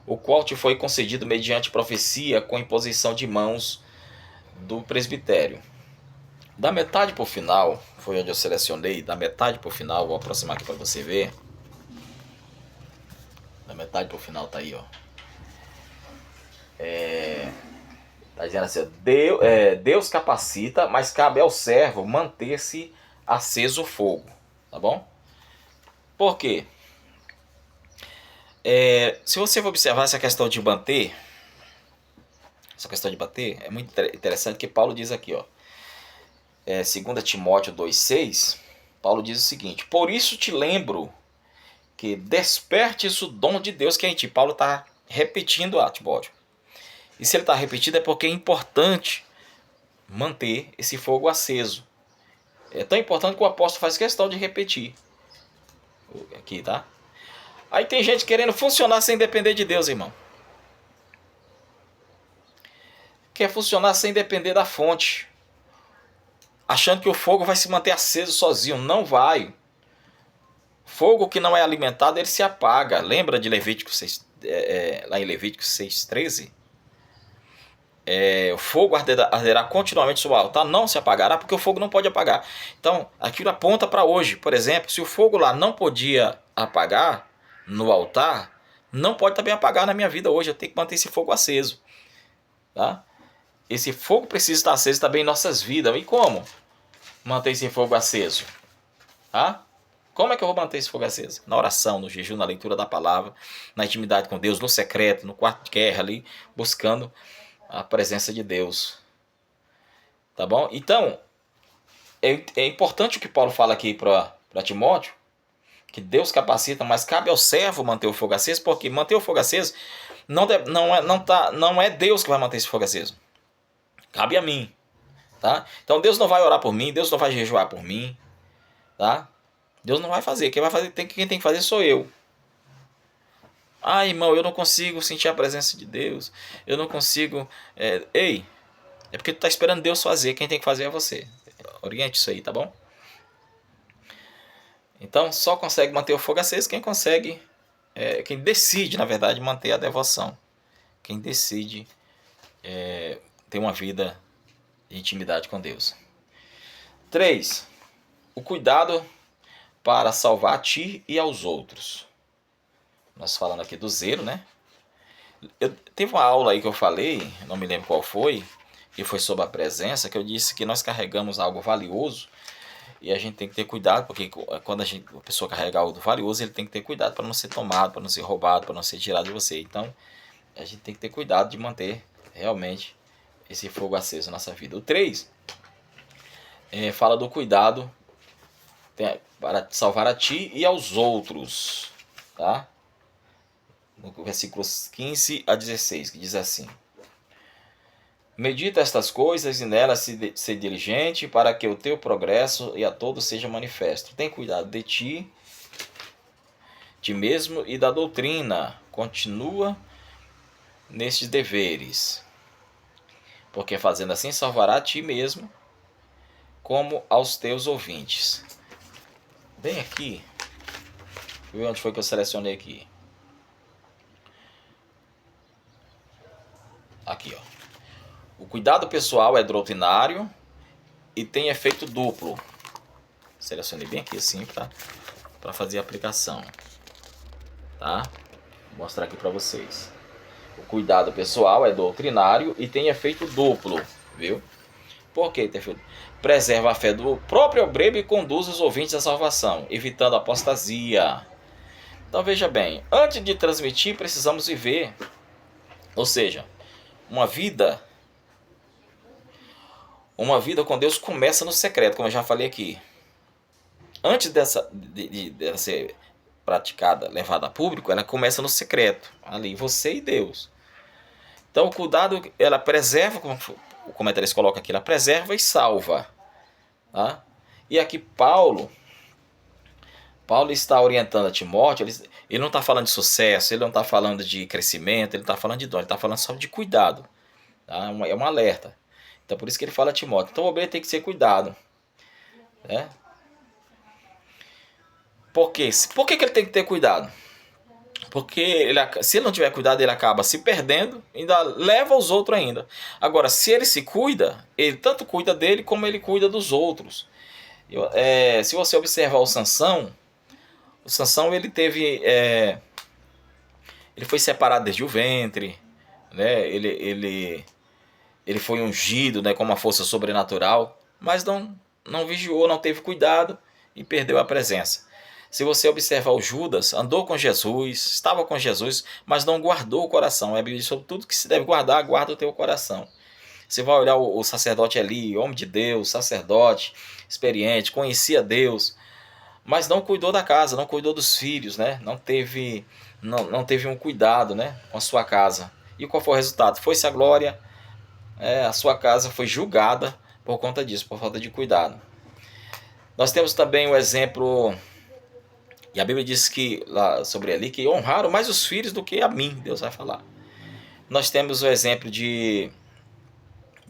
o qual te foi concedido mediante profecia com imposição de mãos do presbitério. Da metade para o final, foi onde eu selecionei, da metade para o final, vou aproximar aqui para você ver. Da metade para o final tá aí, ó. Tá dizendo assim, Deus capacita, mas cabe ao servo manter-se aceso o fogo, tá bom? Por quê? Se você for observar essa questão de bater, é muito interessante que Paulo diz aqui, ó. 2 Timóteo 2,6, Paulo diz o seguinte: por isso te lembro que despertes o dom de Deus que é em ti. Paulo está repetindo a Timóteo. E se ele está repetindo é porque é importante manter esse fogo aceso. É tão importante que o apóstolo faz questão de repetir. Aqui, tá? Aí tem gente querendo funcionar sem depender de Deus, irmão. Quer funcionar sem depender da fonte. Achando que o fogo vai se manter aceso sozinho. Não vai. Fogo que não é alimentado, ele se apaga. Lembra de Levítico 6, lá em Levítico 6,13? O fogo arderá continuamente sobre o altar, não se apagará, porque o fogo não pode apagar. Então, aquilo aponta para hoje. Por exemplo, se o fogo lá não podia apagar no altar, não pode também apagar na minha vida hoje. Eu tenho que manter esse fogo aceso. Tá? Esse fogo precisa estar aceso também em nossas vidas. E como manter esse fogo aceso? Tá? Como é que eu vou manter esse fogo aceso? Na oração, no jejum, na leitura da palavra, na intimidade com Deus, no secreto, no quarto de guerra ali, buscando a presença de Deus. Tá bom? Então, é importante o que Paulo fala aqui para Timóteo, que Deus capacita, mas cabe ao servo manter o fogo aceso, porque manter o fogo aceso não é Deus que vai manter esse fogo aceso. Cabe a mim. Tá? Então Deus não vai orar por mim, Deus não vai jejuar por mim. Tá? Deus não vai fazer. Quem tem que fazer sou eu. Ah, irmão, eu não consigo sentir a presença de Deus. Eu não consigo. Ei, é porque tu está esperando Deus fazer. Quem tem que fazer é você. Oriente isso aí, tá bom? Então, só consegue manter o fogo aceso quem consegue. Quem decide, na verdade, manter a devoção. Quem decide ter uma vida de intimidade com Deus. 3. O cuidado para salvar a ti e aos outros. Nós falando aqui do zelo, né? Teve uma aula aí que eu falei, não me lembro qual foi, que foi sobre a presença, que eu disse que nós carregamos algo valioso e a gente tem que ter cuidado, porque quando a pessoa carrega algo valioso, ele tem que ter cuidado para não ser tomado, para não ser roubado, para não ser tirado de você. Então, a gente tem que ter cuidado de manter realmente esse fogo aceso na nossa vida. O 3 fala do cuidado para salvar a ti e aos outros, tá? No versículos 15 a 16, que diz assim: medita estas coisas e nelas se diligente, para que o teu progresso e a todos seja manifesto. Tem cuidado de ti mesmo e da doutrina. Continua nestes deveres, porque fazendo assim salvará a ti mesmo, como aos teus ouvintes. Bem aqui, viu onde foi que eu selecionei aqui? Aqui, ó. O cuidado pessoal é doutrinário e tem efeito duplo. Selecionei bem aqui assim para fazer a aplicação. Tá? Vou mostrar aqui para vocês. O cuidado pessoal é doutrinário e tem efeito duplo, viu? Por que tem efeito? Preserva a fé do próprio obreiro e conduz os ouvintes à salvação, evitando a apostasia. Então veja bem, antes de transmitir precisamos viver, ou seja, uma vida com Deus começa no secreto, como eu já falei aqui. Antes de ser praticada, levada a público, ela começa no secreto, ali, você e Deus. Então o cuidado, ela preserva, como o comentarista coloca aqui, ela preserva e salva. Tá? E aqui Paulo está orientando a Timóteo, ele não está falando de sucesso, ele não está falando de crescimento, ele está falando de dom, ele está falando só de cuidado. Tá? É um alerta. Então por isso que ele fala a Timóteo. Então o obreiro tem que ser cuidado. Né? Por quê? Por que ele tem que ter cuidado? Porque se ele não tiver cuidado, ele acaba se perdendo, ainda leva os outros ainda. Agora, se ele se cuida, ele tanto cuida dele como ele cuida dos outros. Se você observar o Sansão ele teve... ele foi separado desde o ventre, né? Ele foi ungido, né, com uma força sobrenatural, mas não vigiou, não teve cuidado e perdeu a presença. Se você observar o Judas, andou com Jesus, estava com Jesus, mas não guardou o coração. A Bíblia diz sobre tudo que se deve guardar, guarda o teu coração. Você vai olhar o sacerdote ali, homem de Deus, sacerdote, experiente, conhecia Deus, mas não cuidou da casa, não cuidou dos filhos, né? Não teve um cuidado, né, com a sua casa. E qual foi o resultado? Foi-se a glória, a sua casa foi julgada por conta disso, por falta de cuidado. Nós temos também o exemplo, e a Bíblia diz que lá sobre ali, que honraram mais os filhos do que a mim, Deus vai falar. Nós temos o exemplo de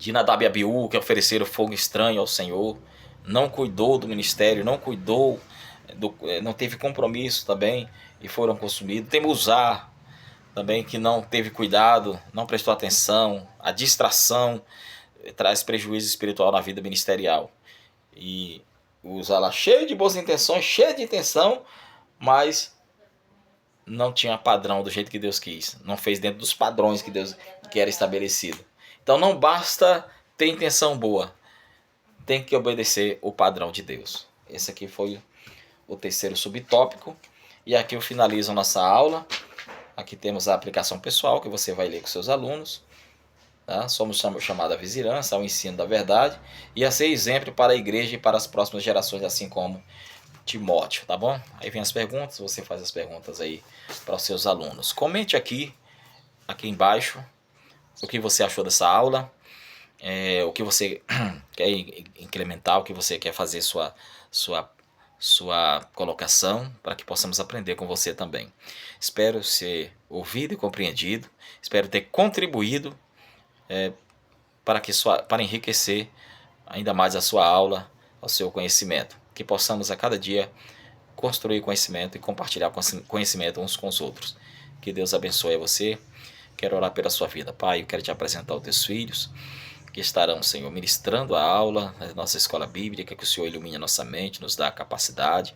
Nadab e Abiú, que ofereceram fogo estranho ao Senhor, não cuidou do ministério, não teve compromisso também e foram consumidos. Temos Uzá também, que não teve cuidado, não prestou atenção, a distração traz prejuízo espiritual na vida ministerial. E Uzá lá cheio de boas intenções, cheio de intenção, mas não tinha padrão do jeito que Deus quis, não fez dentro dos padrões que era estabelecido. Então não basta ter intenção boa, tem que obedecer o padrão de Deus. Esse aqui foi o terceiro subtópico. E aqui eu finalizo a nossa aula. Aqui temos a aplicação pessoal que você vai ler com seus alunos. Tá? Somos chamados a vigilança, ao ensino da verdade e a ser exemplo para a igreja e para as próximas gerações, assim como Timóteo, tá bom? Aí vem as perguntas, você faz as perguntas aí para os seus alunos. Comente aqui embaixo o que você achou dessa aula, o que você quer incrementar, o que você quer fazer sua colocação, para que possamos aprender com você também. Espero ser ouvido e compreendido, espero ter contribuído para enriquecer ainda mais a sua aula, o seu conhecimento. Que possamos a cada dia construir conhecimento e compartilhar conhecimento uns com os outros. Que Deus abençoe você. Quero orar pela sua vida. Pai, eu quero te apresentar os teus filhos que estarão, Senhor, ministrando a aula na nossa escola bíblica, que o Senhor ilumine a nossa mente, nos dá a capacidade,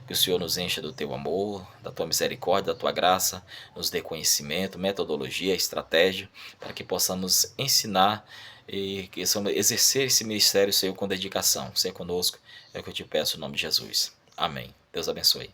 que o Senhor nos encha do teu amor, da tua misericórdia, da tua graça, nos dê conhecimento, metodologia, estratégia, para que possamos ensinar e que exercer esse ministério, Senhor, com dedicação. Seja conosco, é o que eu te peço em nome de Jesus. Amém. Deus abençoe.